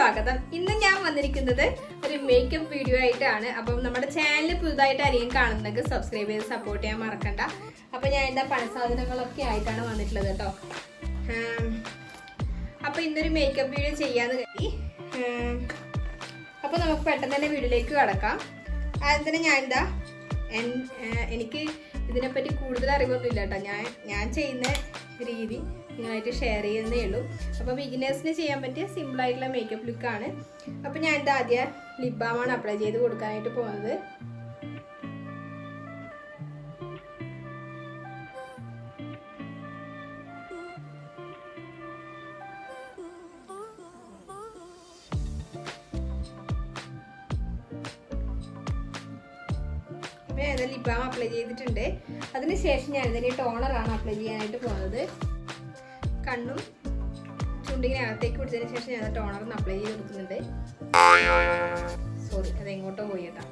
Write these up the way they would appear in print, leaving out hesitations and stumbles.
സ്വാഗതം. ഇന്ന് ഞാൻ വന്നിരിക്കുന്നത് ഒരു മേക്കപ്പ് വീഡിയോ ആയിട്ടാണ്. അപ്പം നമ്മുടെ ചാനൽ പുതുതായിട്ട് ആരെയും കാണുന്നെങ്കിൽ സബ്സ്ക്രൈബ് ചെയ്ത് സപ്പോർട്ട് ചെയ്യാൻ മറക്കണ്ട. അപ്പം ഞാൻ എന്താ പണസാധനങ്ങളൊക്കെ ആയിട്ടാണ് വന്നിട്ടുള്ളത് കേട്ടോ. അപ്പം ഇന്നൊരു മേക്കപ്പ് വീഡിയോ ചെയ്യാന്ന് കരുതി. അപ്പം നമുക്ക് പെട്ടെന്ന് തന്നെ വീഡിയോയിലേക്ക് കടക്കാം. ആദ്യം തന്നെ ഞാൻ എന്താ എനിക്ക് ഇതിനെപ്പറ്റി കൂടുതൽ അറിവൊന്നുമില്ല കേട്ടോ. ഞാൻ ചെയ്യുന്ന രീതി നിങ്ങളായിട്ട് ഷെയർ ചെയ്യുന്നേ ഉള്ളൂ. അപ്പോൾ ബിഗിനേഴ്സിന് ചെയ്യാൻ പറ്റിയ സിമ്പിളായിട്ടുള്ള മേക്കപ്പ് ലുക്കാണ്. അപ്പോൾ ഞാൻ എന്താ ആദ്യം ലിപ് ബാമാണ് അപ്ലൈ ചെയ്ത് കൊടുക്കാനായിട്ട് പോകുന്നത്. അപ്പോൾ ഞാൻ ലിപ് ബാം അപ്ലൈ ചെയ്തിട്ടുണ്ട്. അതിനുശേഷം ഞാൻ ഇതിന് ടോണറാണ് അപ്ലൈ ചെയ്യാനായിട്ട് പോകുന്നത്. കണ്ണും ചുണ്ടിങ്ങനെ അകത്തേക്ക് പിടിച്ചതിന് ശേഷം ഞാൻ ടോണർ ഒന്ന് അപ്ലൈ ചെയ്ത് കൊടുക്കുന്നുണ്ട്. സോറി, അതെങ്ങോട്ടോ പോയി കേട്ടോ.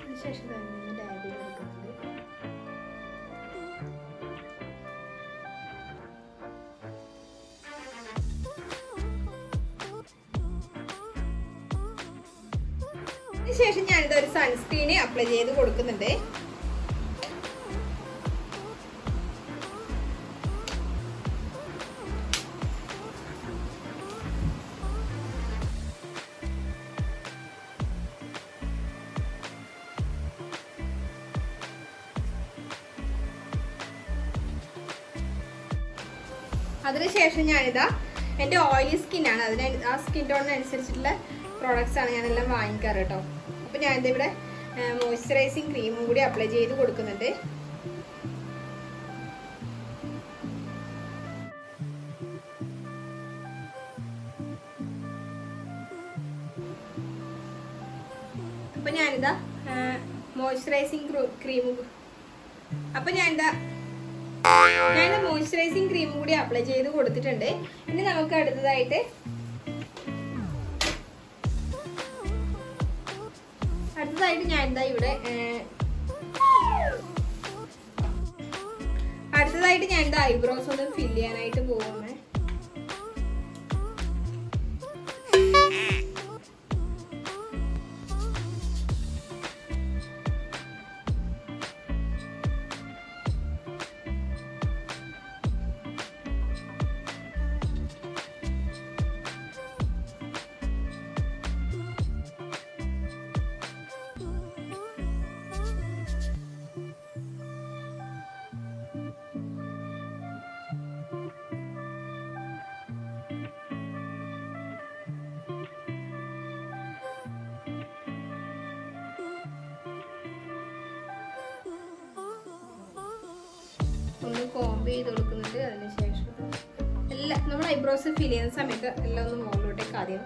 അതിനുശേഷം ഡാബ് ചെയ്ത് കൊടുക്കുന്നുണ്ട്. അതിനുശേഷം ഞാനിത് ഒരു സൺസ്ക്രീന് അപ്ലൈ ചെയ്ത് കൊടുക്കുന്നുണ്ട്. അതിനുശേഷം ഞാനിതാ എൻ്റെ ഓയിലി സ്കിന്നാണ്, ആ സ്കിൻ ടോണിനനുസരിച്ചിട്ടുള്ള പ്രോഡക്റ്റ്സ് ആണ് ഞാനെല്ലാം വാങ്ങിക്കാറ് കേട്ടോ. അപ്പോൾ ഞാനിത് ഇവിടെ മോയ്സ്ചറൈസിങ് ക്രീമും കൂടി അപ്ലൈ ചെയ്ത് കൊടുക്കുന്നുണ്ട്. അപ്പോൾ ഞാനിതാ മോയ്സ്ചറൈസിങ് ക്രീമും മോയ്സ്ചറൈസിങ് ക്രീമും കൂടി അപ്ലൈ ചെയ്ത് കൊടുത്തിട്ടുണ്ട്. ഇനി നമുക്ക് അടുത്തതായിട്ട് ഞാൻ എന്താ ഇവിടെ ഐബ്രോസ് ഒന്ന് ഫില്ല് ചെയ്യാനായിട്ട് പോകുന്നത്. ഒന്ന് കോംബ് ചെയ്ത് കൊടുക്കുന്നുണ്ട്. അതിനുശേഷം എല്ലാം നമ്മൾ ഐബ്രോസ് ഫിൽ ചെയ്യുന്ന സമയത്ത് എല്ലാം ഒന്ന് മുകളിലോട്ടേക്ക് ആദ്യം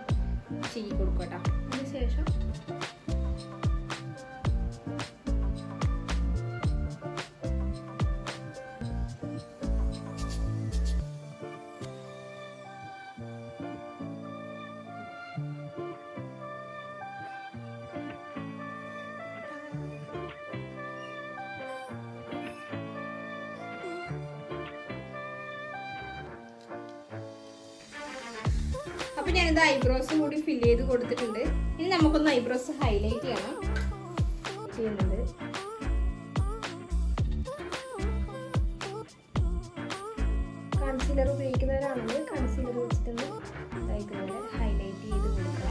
ചെയ്യി കൊടുക്കും കേട്ടോ. അതിനുശേഷം അപ്പോൾ ഞാനിത് ഐബ്രോസും കൂടി ഫില്ല് ചെയ്ത് കൊടുത്തിട്ടുണ്ട്. ഇനി നമുക്കൊന്ന് ഐബ്രോസ് ഹൈലൈറ്റ് ചെയ്യണം. ചെയ്യുന്നത് കൺസീലർ ഉപയോഗിക്കുന്നവരാണെങ്കിൽ കൺസീലർ വെച്ചിട്ടൊന്ന് ഇതുപോലെ ഹൈലൈറ്റ് ചെയ്ത് കൊടുക്കുക.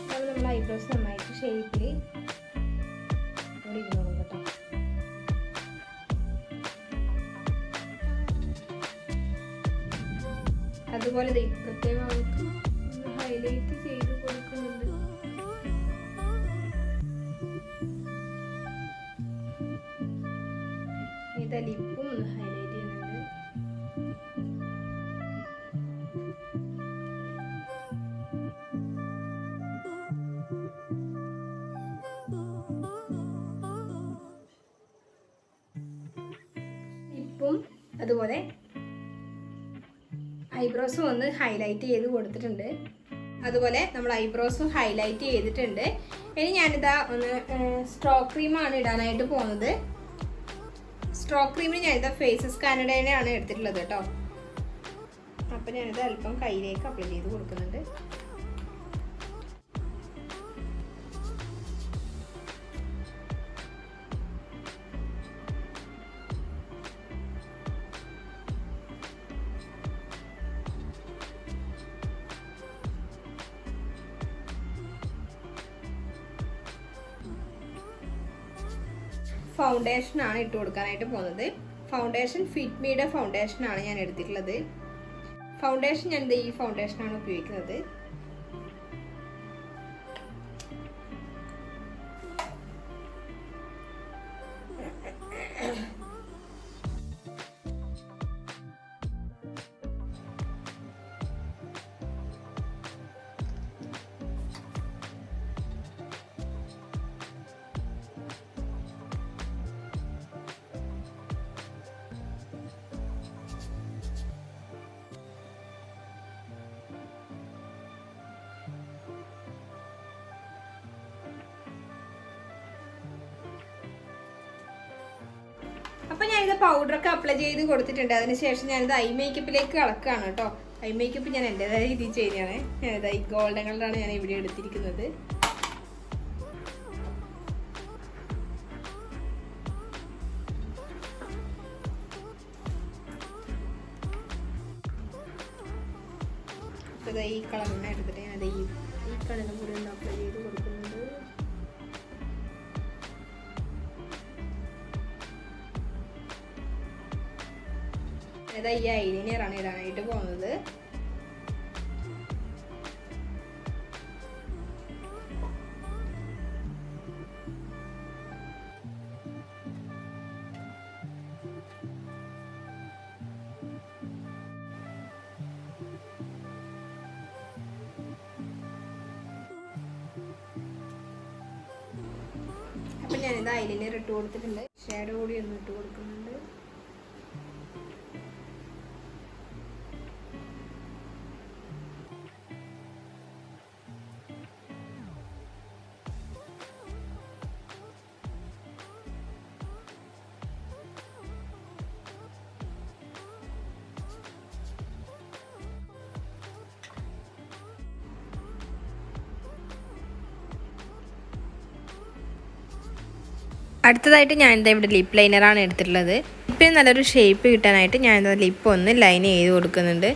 അപ്പോൾ നമ്മൾ ഐബ്രോസ് നന്നായിട്ട് ഷേപ്പിൽ ഇവിടെ ഇരുന്നോളും കേട്ടോ. അതുപോലെ പ്രത്യേകമായിട്ട് ഹൈലൈറ്റ് ചെയ്ത് കൊടുക്കുന്നുണ്ട്. ഇതാ ലിപ്പും ഒന്ന് ഹൈലൈറ്റ് ചെയ്യുന്നുണ്ട്. ലിപ്പും അതുപോലെ ഐബ്രോസും ഒന്ന് ഹൈലൈറ്റ് ചെയ്ത് കൊടുത്തിട്ടുണ്ട്. അതുപോലെ നമ്മൾ ഐബ്രോസും ഹൈലൈറ്റ് ചെയ്തിട്ടുണ്ട്. ഇനി ഞാനിതാ ഒന്ന് സ്ട്രോക്ക് ക്രീമാണ് ഇടാനായിട്ട് പോകുന്നത്. സ്ട്രോക്ക് ക്രീമിന് ഞാനിതാ ഫേസസ് കാനഡയാണ് എടുത്തിട്ടുള്ളത് കേട്ടോ. അപ്പം ഞാനിത് അല്പം കയ്യിലേക്ക് അപ്ലൈ ചെയ്ത് കൊടുക്കുന്നുണ്ട്. ഫൗണ്ടേഷനാണ് ഇട്ട് കൊടുക്കാനായിട്ട് പോകുന്നത്. ഫൗണ്ടേഷൻ ഫിറ്റ്മിയുടെ ഫൗണ്ടേഷനാണ് ഞാൻ എടുത്തിട്ടുള്ളത്. ഫൗണ്ടേഷൻ ഞാൻ ഈ ഫൗണ്ടേഷനാണ് ഉപയോഗിക്കുന്നത്. അപ്പം ഞാനിത് പൗഡറൊക്കെ അപ്ലൈ ചെയ്ത് കൊടുത്തിട്ടുണ്ട്. അതിനുശേഷം ഞാനിത് ഐ മേക്കപ്പിലേക്ക് കളക്കുകയാണ് കേട്ടോ. ഐ മേക്കപ്പ് ഞാൻ എൻ്റെതായ രീതിയിൽ ചെയ്യുകയാണ്. ഞാനിത് ഈ ഗോൾഡൻ കളറാണ് ഞാൻ ഇവിടെ എടുത്തിരിക്കുന്നത്. അപ്പോൾ ഈ കളറിനെ എടുത്തിട്ട് ഞാനത് ഈ കളറിനും കൂടി ഒന്ന് അപ്ലൈ ചെയ്ത് കൊടുക്കുന്നുണ്ട്. ഈ ഐലൈനറാണ് ഇടാനായിട്ട് പോകുന്നത്. അപ്പം ഞാനിത് ഐലൈനർ ഇട്ട് കൊടുത്തിട്ടുണ്ട്. ഷാഡോ കൂടി ഒന്ന് ഇട്ട് കൊടുക്കുന്നുണ്ട്. അടുത്തതായിട്ട് ഞാനിതാ ഇവിടെ ലിപ്പ് ലൈനറാണ് എടുത്തിട്ടുള്ളത്. ലിപ്പിന് നല്ലൊരു ഷേപ്പ് കിട്ടാനായിട്ട് ഞാനിതാ ലിപ്പ് ഒന്ന് ലൈൻ ചെയ്ത് കൊടുക്കുന്നുണ്ട്.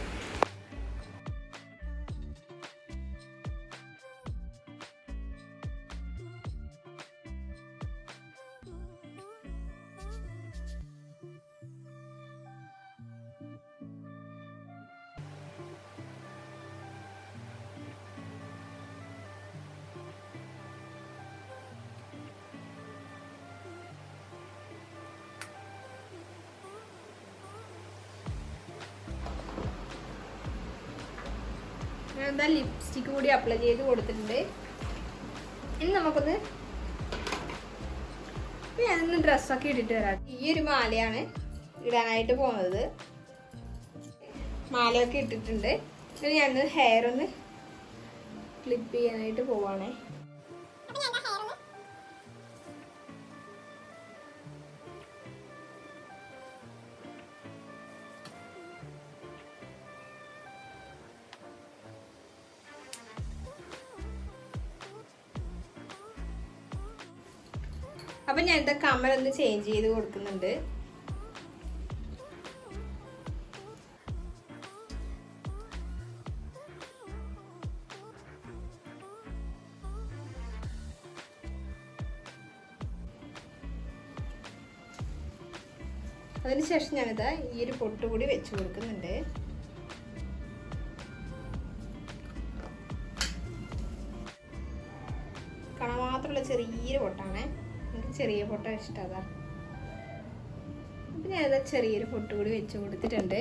ഞാൻ ലിപ്സ്റ്റിക്ക് കൂടി അപ്ലൈ ചെയ്ത് കൊടുത്തിട്ടുണ്ട്. ഇനി നമുക്കൊന്ന് ഞാനൊന്ന് ഡ്രസ്സൊക്കെ ഇട്ടിട്ട് വരാം. ഈ ഒരു മാലയാണ് ഇടാനായിട്ട് പോകുന്നത്. മാലയൊക്കെ ഇട്ടിട്ടുണ്ട്. ഇനി ഞാനൊന്ന് ഹെയർ ഒന്ന് ക്ലിപ്പ് ചെയ്യാനായിട്ട് പോവാണേ. അപ്പം ഞാൻ എന്താ കമ്മലൊന്ന് ചേഞ്ച് ചെയ്ത് കൊടുക്കുന്നുണ്ട്. അതിനുശേഷം ഞാനിതാ ഈ ഒരു പൊട്ട് കൂടി വെച്ച് കൊടുക്കുന്നുണ്ട്. കാണാൻ മാത്രമുള്ള ചെറിയൊരു പൊട്ടാണ്. എനിക്ക് ചെറിയ പൊട്ട ഇഷ്ടം അതാ. അപ്പം ഞാനിതാ ചെറിയൊരു പൊട്ട് കൂടി വെച്ച് കൊടുത്തിട്ടുണ്ട്.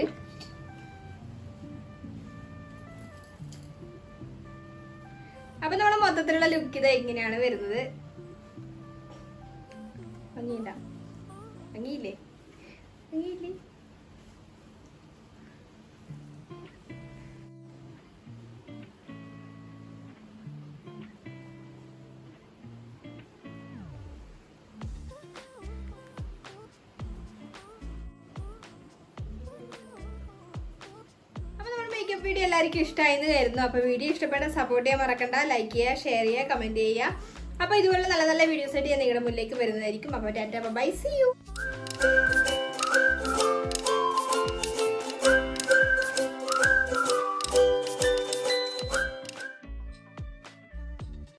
അപ്പം നമ്മുടെ മൊത്തത്തിലുള്ള ലുക്ക് ഇത് എങ്ങനെയാണ് വരുന്നത്. ഭംഗിയില്ല, ഭംഗിയില്ലേ, ഭംഗിയില്ലേ. വീഡിയോ എല്ലാവർക്കും ഇഷ്ടമായെന്ന് കരുതുന്നു. അപ്പോൾ വീഡിയോ ഇഷ്ടപ്പെട്ടാൽ സപ്പോർട്ട് ചെയ്യാൻ മറക്കണ്ട. ലൈക്ക് ചെയ്യുക, ഷെയർ ചെയ്യുക, കമൻറ്റ് ചെയ്യുക. അപ്പോൾ ഇതുപോലെ നല്ല നല്ല വീഡിയോസ് ആയിട്ട് ഞാൻ നിങ്ങളുടെ മുന്നിലേക്ക് വരുന്നതായിരിക്കും. അപ്പോൾ ടാറ്റ, ബൈ, സീ യു.